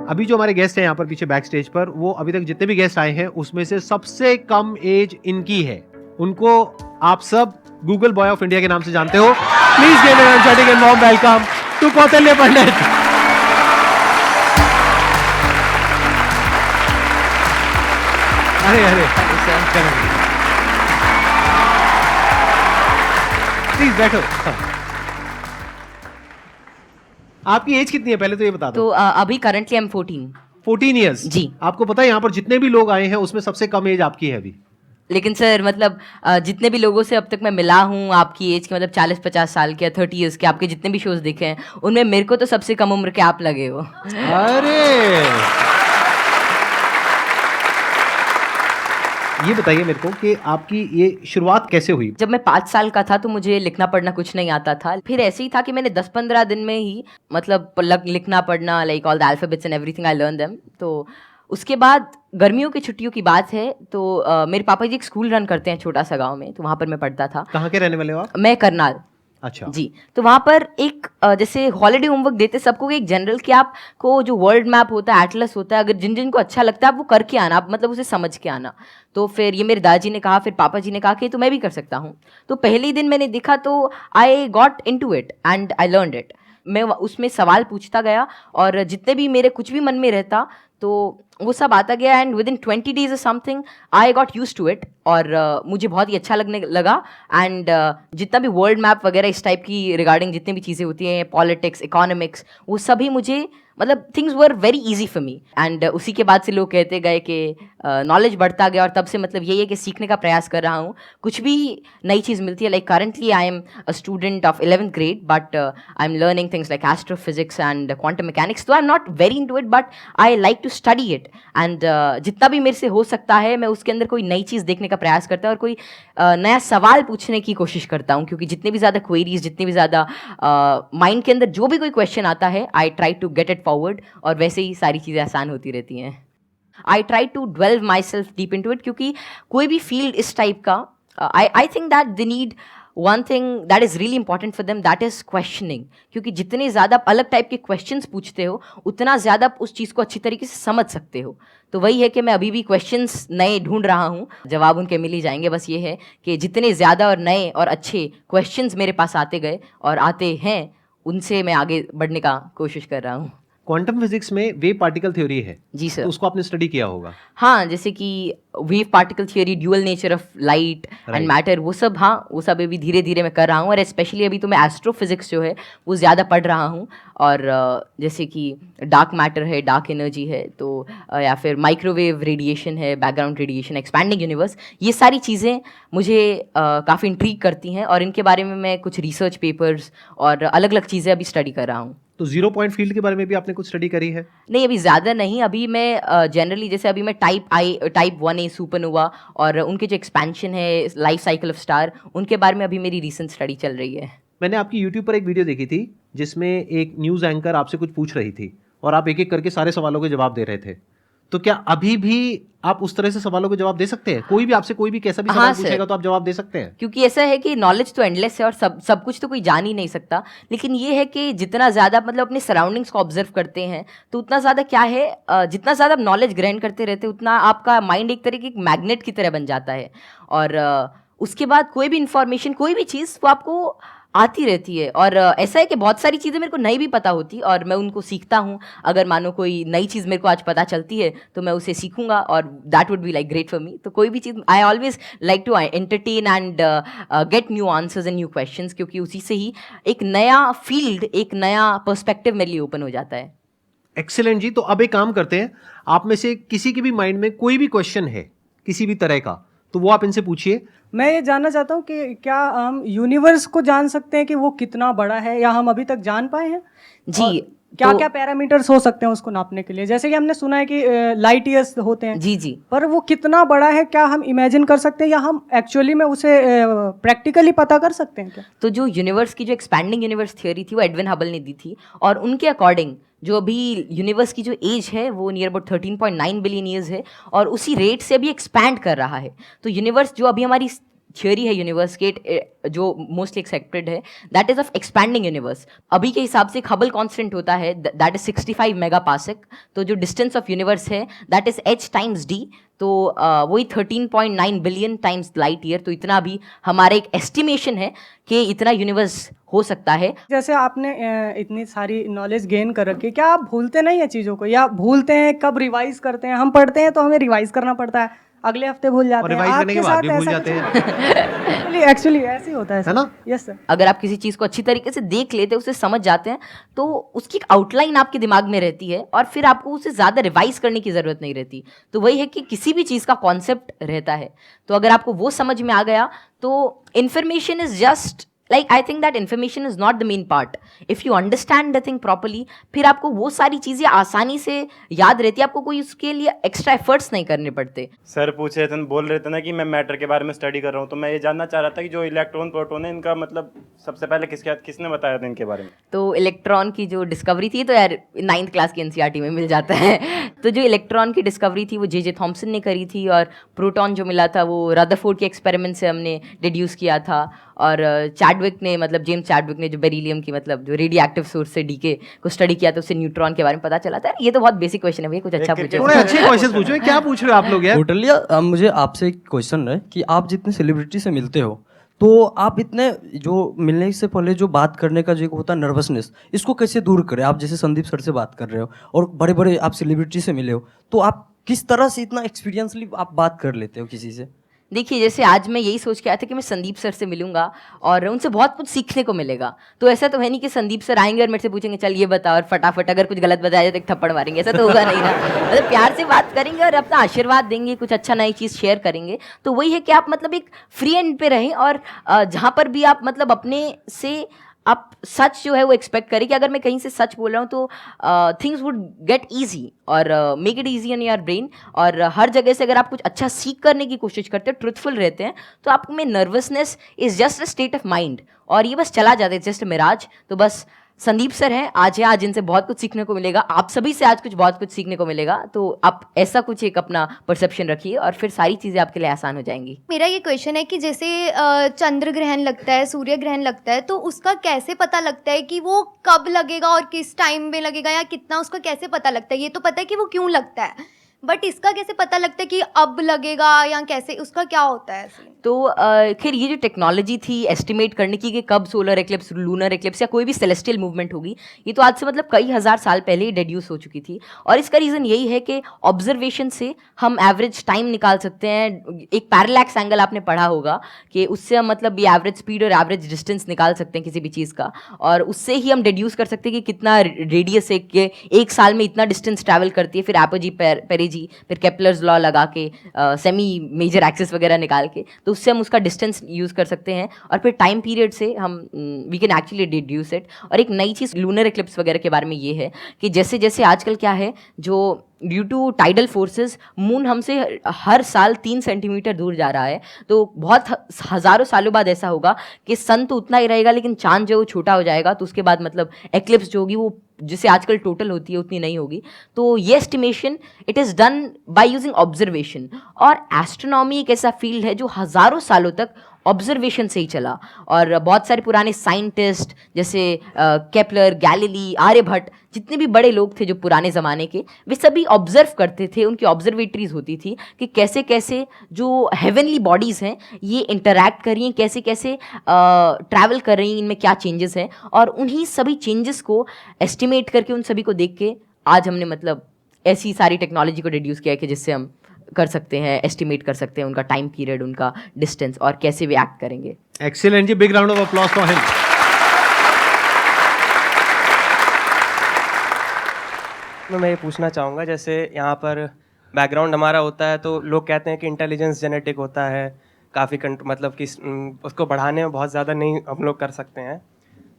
अभी जो हमारे गेस्ट हैं यहाँ पर पीछे बैक स्टेज पर, वो अभी तक जितने भी गेस्ट आए हैं उसमें से सबसे कम एज इनकी है। उनको आप सब गूगल बॉय ऑफ इंडिया के नाम से जानते हो। Please give a energetic and warm welcome to Kautilya Pandit. अरे प्लीज बैठो। आपकी एज कितनी है पहले तो ये बता दो। तो अभी करंटली आई एम 14। 14 ईयर्स जी। आपको पता है यहाँ पर जितने भी लोग आए हैं उसमें सबसे कम एज आपकी है अभी। लेकिन सर मतलब जितने भी लोगों से अब तक मैं मिला हूँ आपकी एज के, मतलब 40-50 साल के या 30 ईयर्स के, आपके जितने भी शोज देखे हैं उनमें मेरे को तो सबसे कम उम्र के आप लगे हो। अरे ये बताइए मेरे को कि आपकी ये शुरुआत कैसे हुई। जब मैं 5 साल का था तो मुझे लिखना पढ़ना कुछ नहीं आता था। फिर ऐसे ही था कि मैंने 10-15 दिन में ही मतलब लिखना पढ़ना, like all the alphabets and everything I learn them. तो उसके बाद गर्मियों की छुट्टियों की बात है तो मेरे पापा जी एक स्कूल रन करते हैं छोटा सा गांव में, तो वहाँ पर मैं पढ़ता था। कहाँ के रहने वाले हो आप? मैं करनाल। अच्छा जी। तो वहाँ पर एक जैसे हॉलीडे होमवर्क देते सबको एक जनरल कि आपको जो वर्ल्ड मैप होता है, एटलस होता है, अगर जिन जिन को अच्छा लगता है आप वो करके आना, आप मतलब उसे समझ के आना। तो फिर ये मेरे दादाजी ने कहा, फिर पापा जी ने कहा कि तो मैं भी कर सकता हूँ। तो पहले ही दिन मैंने देखा तो I got into it and I learned it. मैं उसमें सवाल पूछता गया और जितने भी मेरे कुछ भी मन में रहता तो वो सब आता गया एंड विद इन 20 डेज और something I got use to it. और मुझे बहुत ही अच्छा लगने लगा। एंड जितना भी वर्ल्ड मैप वगैरह इस टाइप की रिगार्डिंग जितनी भी चीज़ें होती हैं, पॉलिटिक्स, इकोनॉमिक्स, वो सभी मुझे मतलब things were very easy for me. And उसी के बाद से लोग कहते गए कि नॉलेज बढ़ता गया और तब से मतलब यही है कि सीखने का प्रयास कर रहा हूँ। कुछ भी नई चीज़ मिलती है, like currently I am a student of 11th grade but I am learning things like astrophysics and quantum mechanics. तो I am not very into it but I like to study it. And जितना भी मेरे से हो सकता है मैं उसके अंदर कोई नई चीज़ देखने का प्रयास करता हूँ और कोई नया सवाल पूछने की कोशिश करता हूँ, क्योंकि जितनी भी ज़्यादा क्वेरीज, जितनी भी ज़्यादा माइंड के अंदर जो भी कोई क्वेश्चन आता है I try to get it forward और वैसे ही सारी चीज़ें आसान होती रहती हैं। I try to delve myself deep into it, क्योंकि कोई भी फील्ड इस टाइप का I think that they need one thing that is really important for them, that is questioning. क्योंकि जितने ज़्यादा आप अलग टाइप के क्वेश्चंस पूछते हो उतना ज़्यादा आप उस चीज़ को अच्छी तरीके से समझ सकते हो। तो वही है कि मैं अभी भी क्वेश्चंस नए ढूंढ रहा हूँ, जवाब उनके मिल ही जाएंगे। बस ये है कि जितने ज़्यादा और नए और अच्छे क्वेश्चंस मेरे पास आते गए और आते हैं उनसे मैं आगे बढ़ने का कोशिश कर रहा हूँ। क्वांटम फिजिक्स में वेव पार्टिकल थ्योरी है जी सर। तो उसको आपने स्टडी किया होगा। हाँ, जैसे कि wave particle theory, dual nature of light and matter, वो सब, हाँ वो सब अभी धीरे धीरे मैं कर रहा हूँ। और स्पेशली अभी तो मैं एस्ट्रोफिजिक्स जो है वो ज़्यादा पढ़ रहा हूँ। और जैसे कि डार्क मैटर है, डार्क एनर्जी है, तो या फिर माइक्रोवेव रेडिएशन है, बैकग्राउंड रेडिएशन, एक्सपैंडिंग यूनिवर्स, ये सारी चीज़ें मुझे काफ़ी इंट्रीग करती हैं और इनके बारे में मैं कुछ रिसर्च पेपर्स और अलग अलग चीज़ें अभी स्टडी कर रहा हूँ। तो जीरो पॉइंट फील्ड के बारे में भी आपने कुछ स्टडी करी है? नहीं, अभी ज़्यादा नहीं। अभी मैं जनरली जैसे अभी मैं टाइप 1A सुपरनोवा और उनके जो एक्सपेंशन है, लाइफ साइकिल ऑफ स्टार, उनके बारे में अभी मेरी रीसेंट स्टडी चल रही है। मैंने आपकी यूट्यूब पर एक वीडियो देखी थी जिसमें एक न्यूज़ एंकर आपसे कुछ पूछ रही थी और आप एक एक करके सारे सवालों के जवाब दे रहे थे। तो क्या अभी भी आप उस तरह से सवालों के जवाब दे सकते हैं? कोई भी आपसे कोई भी कैसा भी सवाल पूछेगा तो आप जवाब दे सकते हैं? क्योंकि ऐसा है कि नॉलेज तो एंडलेस है और सब कुछ तो कोई जान ही नहीं सकता। लेकिन ये है कि जितना ज़्यादा मतलब अपने सराउंडिंग्स को ऑब्जर्व करते हैं तो उतना ज़्यादा क्या है, जितना ज़्यादा आप नॉलेज ग्रहण करते रहते उतना आपका माइंड एक तरह की मैग्नेट की तरह बन जाता है। और उसके बाद कोई भी इंफॉर्मेशन, कोई भी चीज़ वो आपको आती रहती है। और ऐसा है कि बहुत सारी चीज़ें मेरे को नहीं भी पता होती और मैं उनको सीखता हूँ। अगर मानो कोई नई चीज़ मेरे को आज पता चलती है तो मैं उसे सीखूंगा और that would be like great for me. तो कोई भी चीज़ I always like to entertain and get new answers and new questions, क्योंकि उसी से ही एक नया फील्ड, एक नया पर्सपेक्टिव मेरे लिए ओपन हो जाता है। एक्सीलेंट जी। तो अब एक काम करते हैं, आप में से किसी के भी माइंड में कोई भी क्वेश्चन है किसी भी तरह का तो वो आप इनसे पूछिए। मैं ये जानना चाहता हूँ कि क्या हम यूनिवर्स को जान सकते हैं कि वो कितना बड़ा है, या हम अभी तक जान पाए हैं? जी। क्या तो क्या पैरामीटर्स हो सकते हैं उसको नापने के लिए? जैसे कि हमने सुना है कि लाइट ईयर्स होते हैं। जी जी। पर वो कितना बड़ा है, क्या हम इमेजिन कर सकते हैं या हम एक्चुअली में उसे प्रैक्टिकली पता कर सकते हैं क्या? तो जो यूनिवर्स की जो एक्सपैंडिंग यूनिवर्स थ्योरी थी वो एडविन हबल ने दी थी और उनके अकॉर्डिंग जो अभी यूनिवर्स की जो एज है वो नियर अबाउट 13.9 बिलियन ईयर्स है और उसी रेट से अभी एक्सपैंड कर रहा है। तो यूनिवर्स जो अभी हमारी थियोरी है यूनिवर्स के जो मोस्टली एक्सेप्टेड है, that is of expanding universe. अभी के हिसाब से हबल कांस्टेंट होता है दैट इज 65 मेगापास्क। तो जो डिस्टेंस ऑफ यूनिवर्स है that is h times d, तो वही 13.9 बिलियन टाइम्स लाइट ईयर। तो इतना भी हमारा एक एस्टिमेशन है कि इतना यूनिवर्स हो सकता है। जैसे आपने इतनी सारी नॉलेज गेन कर रखी है, क्या आप भूलते नहीं है चीज़ों को, या भूलते हैं? कब रिवाइज करते हैं? हम पढ़ते हैं तो हमें रिवाइज करना पड़ता है, अगले हफ्ते भूल और जाते हैं। रिवाइज करने के आपके बाद साथ भी भूल ऐसा जाते हैं, एक्चुअली ऐसे ही होता है है ना? Yes sir. अगर आप किसी चीज़ को अच्छी तरीके से देख लेते हैं, उसे समझ जाते हैं, तो उसकी एक आउटलाइन आपके दिमाग में रहती है और फिर आपको उसे ज़्यादा रिवाइज करने की ज़रूरत नहीं रहती। तो वही है कि किसी भी चीज़ का कॉन्सेप्ट रहता है, तो अगर आपको वो समझ में आ गया तो information is just like, I think that information is not the main part. If you understand the thing properly, फिर आपको वो सारी चीज़ें आसानी से याद रहती है, आपको कोई उसके लिए एक्स्ट्रा एफर्ट्स नहीं करने पड़ते। सर पूछ रहे थे, बोल रहे थे ना कि मैं मैटर के बारे में स्टडी कर रहा हूँ, तो मैं ये जानना चाह रहा था कि जो इलेक्ट्रॉन प्रोटॉन है इनका मतलब सबसे पहले किसने बताया था इनके बारे में? तो इलेक्ट्रॉन की जो डिस्कवरी थी, तो यार 9th क्लास की एनसीईआरटी में मिल जाता है। तो जो इलेक्ट्रॉन की डिस्कवरी थी वो जे थॉमसन ने करी थी, और प्रोटॉन जो मिला था वो रदरफोर्ड के एक्सपेरिमेंट से हमने डिड्यूस किया था। और चैडविक ने, मतलब जेम्स चैडविक ने, जो बेरिलियम की मतलब जो रेडियो एक्टिव सोर्स से डीके को स्टडी किया था, उससे न्यूट्रॉन के बारे में पता चला था। ये तो बहुत बेसिक क्वेश्चन है भैया, कुछ अच्छा पूछो। थोड़े अच्छे क्वेश्चन पूछो, क्या पूछ रहे हो आप लोग यार? टोटली। अब मुझे आपसे एक क्वेश्चन है कि आप जितने सेलिब्रिटी से मिलते हो, तो आप इतने जो मिलने से पहले जो बात करने का जो होता है नर्वसनेस, इसको कैसे दूर करें? आप जैसे संदीप सर से बात कर रहे हो और बड़े बड़े आप सेलिब्रिटी से मिले हो, तो आप किस तरह से इतना एक्सपीरियंसली आप बात कर लेते हो किसी से? देखिए, जैसे आज मैं यही सोच के आया था कि मैं संदीप सर से मिलूंगा और उनसे बहुत कुछ सीखने को मिलेगा। तो ऐसा तो है नहीं कि संदीप सर आएंगे और मेरे से पूछेंगे चल ये बता, और फटाफट अगर कुछ गलत बताया जाए तो एक थप्पड़ मारेंगे। ऐसा तो होगा नहीं ना। मतलब प्यार से बात करेंगे और अपना आशीर्वाद देंगे, कुछ अच्छा नई चीज़ शेयर करेंगे। तो वही है कि आप मतलब एक फ्री एंड पे रहें, और जहाँ पर भी आप मतलब अपने से आप सच जो है वो एक्सपेक्ट करें कि अगर मैं कहीं से सच बोल रहा हूँ तो थिंग्स वुड गेट ईजी, और make it easy in your brain. और हर जगह से अगर आप कुछ अच्छा सीख करने की कोशिश करते हैं, ट्रुथफुल रहते हैं, तो आप में nervousness is just a state of mind, और ये बस चला जाता है, जस्ट मिराज। तो बस संदीप सर हैं, आज इनसे बहुत कुछ सीखने को मिलेगा, आप सभी से आज बहुत कुछ सीखने को मिलेगा। तो आप ऐसा कुछ एक अपना परसेप्शन रखिए और फिर सारी चीज़ें आपके लिए आसान हो जाएंगी। मेरा ये क्वेश्चन है कि जैसे चंद्र ग्रहण लगता है, सूर्य ग्रहण लगता है, तो उसका कैसे पता लगता है कि वो कब लगेगा और किस टाइम में लगेगा, या कितना, उसका कैसे पता लगता है? ये तो पता है कि वो क्यों लगता है, बट इसका कैसे पता लगता है कि अब लगेगा, या कैसे, उसका क्या होता है? तो खैर ये जो टेक्नोलॉजी थी एस्टिमेट करने की कि कब सोलर एक्लिप्स, लूनर एक्लिप्स या कोई भी सेलेस्टियल मूवमेंट होगी, ये तो आज से मतलब कई हज़ार साल पहले ही डेड्यूस हो चुकी थी। और इसका रीज़न यही है कि ऑब्जर्वेशन से हम एवरेज टाइम निकाल सकते हैं। एक पैरेलैक्स एंगल आपने पढ़ा होगा कि उससे हम मतलब ये एवरेज स्पीड और एवरेज डिस्टेंस निकाल सकते हैं किसी भी चीज़ का, और उससे ही हम डेड्यूस कर सकते हैं कि कितना रेडियस है, कि एक साल में इतना डिस्टेंस ट्रैवल करती है। फिर एपोजी, पेरेजी, फिर केपलर्स लॉ लगा के सेमी मेजर एक्सिस वगैरह निकाल के, तो उससे हम उसका डिस्टेंस यूज़ कर सकते हैं, और फिर टाइम पीरियड से हम we can actually deduce it. और एक नई चीज़ लूनर एक्लिप्स वगैरह के बारे में ये है कि जैसे जैसे आजकल क्या है, जो due to tidal forces moon हमसे हर साल 3 सेंटीमीटर दूर जा रहा है। तो बहुत हज़ारों सालों बाद ऐसा होगा कि सन तो उतना ही रहेगा, लेकिन चांद जो छोटा हो जाएगा, तो उसके बाद मतलब एक्लिप्स जो होगी वो जिसे आजकल टोटल होती है उतनी नहीं होगी। तो ये estimation it is done by using observation. और एस्ट्रोनॉमी एक ऐसा फील्ड है जो हज़ारों सालों तक ऑब्जर्वेशन से ही चला, और बहुत सारे पुराने साइंटिस्ट जैसे केपलर, गैलीली, आर्यभट्ट, जितने भी बड़े लोग थे जो पुराने ज़माने के, वे सभी ऑब्जर्व करते थे। उनकी ऑब्जर्वेटरीज होती थी कि कैसे कैसे जो हेवनली बॉडीज़ हैं ये इंटरैक्ट कर रही हैं, कैसे कैसे ट्रैवल कर रही हैं, इनमें क्या चेंजेस हैं, और उन्हीं सभी चेंजेस को एस्टिमेट करके, उन सभी को देख के आज हमने मतलब ऐसी सारी टेक्नोलॉजी को रिड्यूस किया है कि जिससे हम कर सकते हैं, एस्टिमेट कर सकते हैं उनका टाइम पीरियड, उनका डिस्टेंस, और कैसे वे एक्ट करेंगे। एक्सीलेंट जी, big round of applause for him. मैं ये पूछना चाहूँगा, जैसे यहाँ पर बैकग्राउंड हमारा होता है तो लोग कहते हैं कि इंटेलिजेंस जेनेटिक होता है, काफ़ी मतलब कि उसको बढ़ाने में बहुत ज़्यादा नहीं हम लोग कर सकते हैं।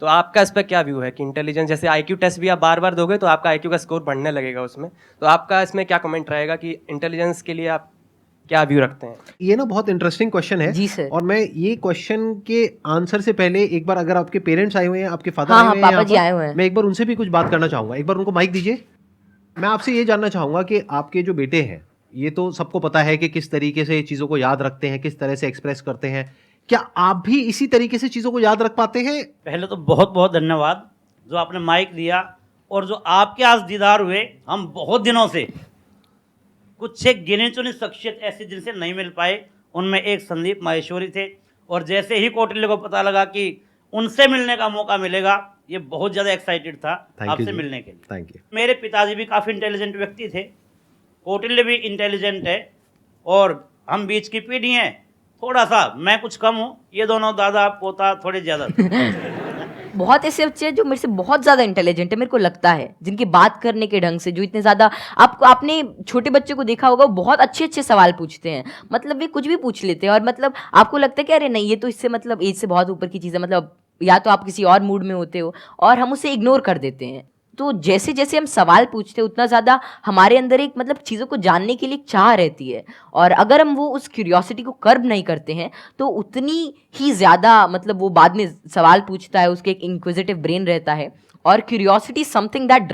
तो आपका इस पर क्या व्यू है कि इंटेलिजेंस, जैसे IQ टेस्ट भी आप बार बार दोगे तो आपका IQ का स्कोर बढ़ने लगेगा उसमें, तो आपका इसमें क्या कमेंट रहेगा कि इंटेलिजेंस के लिए आप क्या व्यू रखते हैं? ये ना बहुत इंटरेस्टिंग क्वेश्चन है जी सर। और मैं ये क्वेश्चन के आंसर से पहले एक बार, अगर आपके पेरेंट्स आए हुए हैं, आपके फादर हाँ, आए हुए हैं, पापा जी यहाँ आए पर, हुए हैं। मैं एक बार उनसे भी कुछ बात करना चाहूंगा। एक बार उनको माइक दीजिए। मैं आपसे ये जानना चाहूंगा कि आपके जो बेटे हैं ये तो सबको पता है कि किस तरीके से चीज़ों को याद रखते हैं, किस तरह से एक्सप्रेस करते हैं। क्या आप भी इसी तरीके से चीज़ों को याद रख पाते हैं? पहले तो बहुत बहुत धन्यवाद जो आपने माइक दिया, और जो आपके आज दीदार हुए। हम बहुत दिनों से कुछ एक गिने चुने शख्सियत ऐसी जिनसे नहीं मिल पाए, उनमें एक संदीप माहेश्वरी थे, और जैसे ही कौटिल्य को पता लगा कि उनसे मिलने का मौका मिलेगा, ये बहुत ज़्यादा एक्साइटेड था आपसे मिलने के लिए। Thank you. मेरे पिताजी भी काफ़ी इंटेलिजेंट व्यक्ति थे, कौटिल्य भी इंटेलिजेंट है, और हम बीच की पीढ़ी हैं। थोड़ा सा मैं कुछ कम हूँ, ये दोनों दादा पोता थोड़े ज़्यादा बहुत ऐसे बच्चे हैं जो मेरे से बहुत ज़्यादा इंटेलिजेंट है, मेरे को लगता है, जिनकी बात करने के ढंग से, जो इतने ज़्यादा, आपने छोटे बच्चे को देखा होगा, वो बहुत अच्छे अच्छे सवाल पूछते हैं, मतलब वे कुछ भी पूछ लेते हैं, और मतलब आपको लगता है कि अरे नहीं, ये तो इससे मतलब एज से बहुत ऊपर की चीज़ है, मतलब या तो आप किसी और मूड में होते हो, और हम उसे इग्नोर कर देते हैं। तो जैसे जैसे हम सवाल पूछते हैं, उतना ज़्यादा हमारे अंदर एक मतलब चीज़ों को जानने के लिए एक चाह रहती है, और अगर हम वो उस क्यूरियोसिटी को कर्ब नहीं करते हैं, तो उतनी ही ज़्यादा मतलब वो बाद में सवाल पूछता है, उसके एक इंक्विजिटिव ब्रेन रहता है, और curiosity something that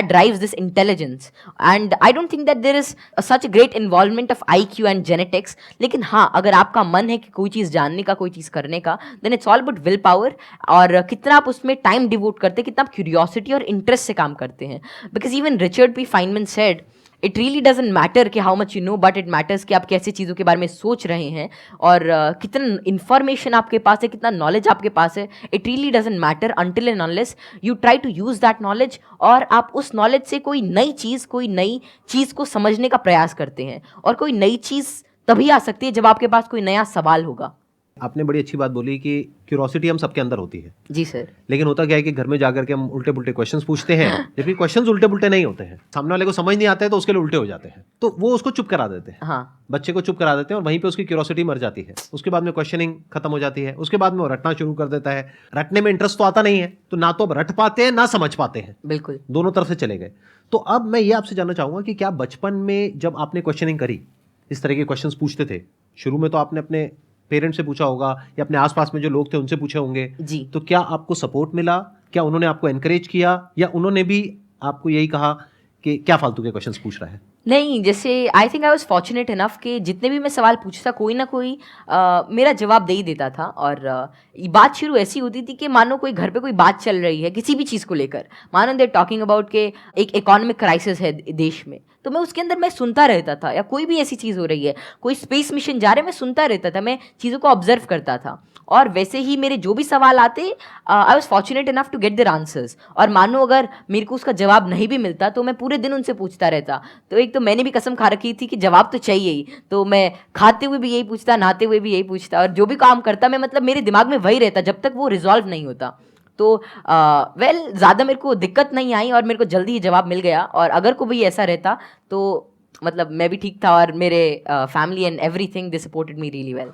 drives this intelligence, and I don't think that there is such a great involvement of IQ and genetics. लेकिन हाँ, अगर आपका मन है कि कोई चीज़ जानने का, कोई चीज़ करने का, then it's all about will power, और कितना आप उसमें टाइम डिवोट करते हैं, कितना आप क्यूरियोसिटी और इंटरेस्ट से काम करते हैं। Because even Richard P Feynman said, it really doesn't matter कि how much you know, but it matters कि आप कैसी चीज़ों के बारे में सोच रहे हैं, और कितना इन्फॉर्मेशन आपके पास है, कितना नॉलेज आपके पास है। It really doesn't matter until and unless you try to use that knowledge, और आप उस नॉलेज से कोई नई चीज़ को समझने का प्रयास करते हैं, और कोई नई चीज़ तभी आ सकती है जब आपके पास कोई नया सवाल होगा। आपने बड़ी अच्छी बात बोली कि क्यूरोसिटी हम सबके अंदर होती है। जी सर। लेकिन होता क्या है कि घर में जाकर के हम उल्टे पुल्टे क्वेश्चंस पूछते हैं, जबकि क्वेश्चंस उल्टे पुल्टे नहीं होते हैं। सामने वाले को समझ नहीं आता है तो उसके लिए उल्टे हो जाते हैं, तो वो उसको चुप करा देते हैं। हाँ, बच्चे को चुप करा देते हैं, और वहीं पे उसकी क्यूरोसिटी मर जाती है। उसके बाद में क्वेश्चनिंग खत्म हो जाती है, उसके बाद में वो रटना शुरू कर देता है। रटने में इंटरेस्ट तो आता नहीं है, तो ना तो अब रट पाते हैं ना समझ पाते हैं, बिल्कुल। दोनों तरफ से चले गए। तो अब मैं ये आपसे जानना चाहूंगा कि क्या बचपन में जब आपने क्वेश्चनिंग करी, इस तरह के क्वेश्चंस पूछते थे, शुरू में तो आपने अपने पेरेंट्स से पूछा होगा या अपने आसपास में जो लोग थे उनसे पूछे होंगे जी। तो क्या आपको सपोर्ट मिला? क्या उन्होंने आपको एनकरेज किया, या उन्होंने भी आपको यही कहा कि क्या फालतू के क्वेश्चंस पूछ रहा है? नहीं, जैसे I think I was fortunate enough कि जितने भी मैं सवाल पूछता, कोई ना कोई मेरा जवाब दे ही देता था। और बात शुरू ऐसी होती थी कि मानो कोई घर पे कोई बात चल रही है किसी भी चीज़ को लेकर, मानो दे टॉकिंग अबाउट के एक इकोनॉमिक क्राइसिस है देश में, तो मैं उसके अंदर मैं सुनता रहता था, या कोई भी ऐसी चीज़ हो रही है, कोई स्पेस मिशन जा रहे, मैं सुनता रहता था, मैं चीज़ों को ऑब्जर्व करता था, और वैसे ही मेरे जो भी सवाल आते, I was fortunate enough to get their answers. और मानो अगर मेरे को उसका जवाब नहीं भी मिलता तो मैं पूरे दिन उनसे पूछता रहता। तो एक तो मैंने भी कसम खा रखी थी कि जवाब तो चाहिए ही, तो मैं खाते हुए भी यही पूछता, नहाते हुए भी यही पूछता, और जो भी काम करता मैं मतलब मेरे दिमाग में वही रहता जब तक वो रिजॉल्व नहीं होता। तो ज़्यादा मेरे को दिक्कत नहीं आई, और मेरे को जल्दी ही जवाब मिल गया। और अगर कोई ऐसा रहता तो मतलब मैं भी ठीक था, और मेरे family and everything they supported me really well.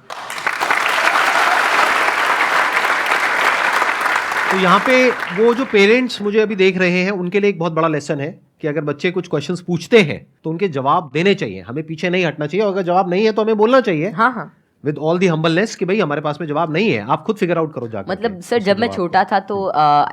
तो यहाँ पे वो जो पेरेंट्स मुझे अभी देख रहे हैं, उनके लिए एक बहुत बड़ा लेसन है कि अगर बच्चे कुछ क्वेश्चंस पूछते हैं तो उनके जवाब देने चाहिए, हमें पीछे नहीं हटना चाहिए, और अगर जवाब नहीं है तो हमें बोलना चाहिए। हाँ हाँ, विद ऑल दी हम्बलनेस कि भाई हमारे पास में जवाब नहीं है, आप खुद फिगर आउट करो जाकर। मतलब सर जब मैं छोटा था तो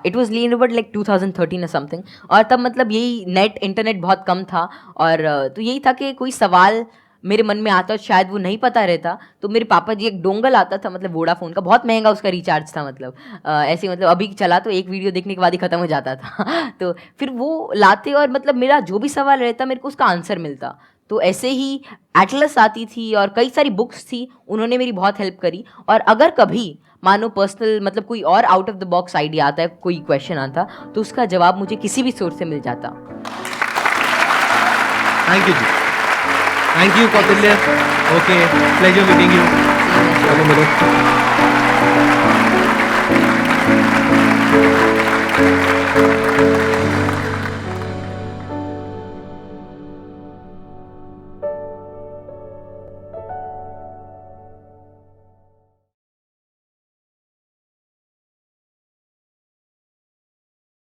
it was lean about like 2013 और समथिंग, और तब मतलब यही इंटरनेट बहुत कम था, और तो यही था कि कोई सवाल मेरे मन में आता, शायद वो नहीं पता रहता, तो मेरे पापा जी एक डोंगल आता था, मतलब वोडाफोन का, बहुत महंगा उसका रिचार्ज था, मतलब ऐसे मतलब अभी चला तो एक वीडियो देखने के बाद ही ख़त्म हो जाता था तो फिर वो लाते, और मतलब मेरा जो भी सवाल रहता मेरे को उसका आंसर मिलता। तो ऐसे ही एटलस आती थी, और कई सारी बुक्स थी, उन्होंने मेरी बहुत हेल्प करी। और अगर कभी मानो पर्सनल मतलब कोई और out of the box idea आता है, कोई क्वेश्चन आता, तो उसका जवाब मुझे किसी भी सोर्स से मिल जाता। थैंक यू जी, thank you Kautilya. Okay, pleasure meeting you.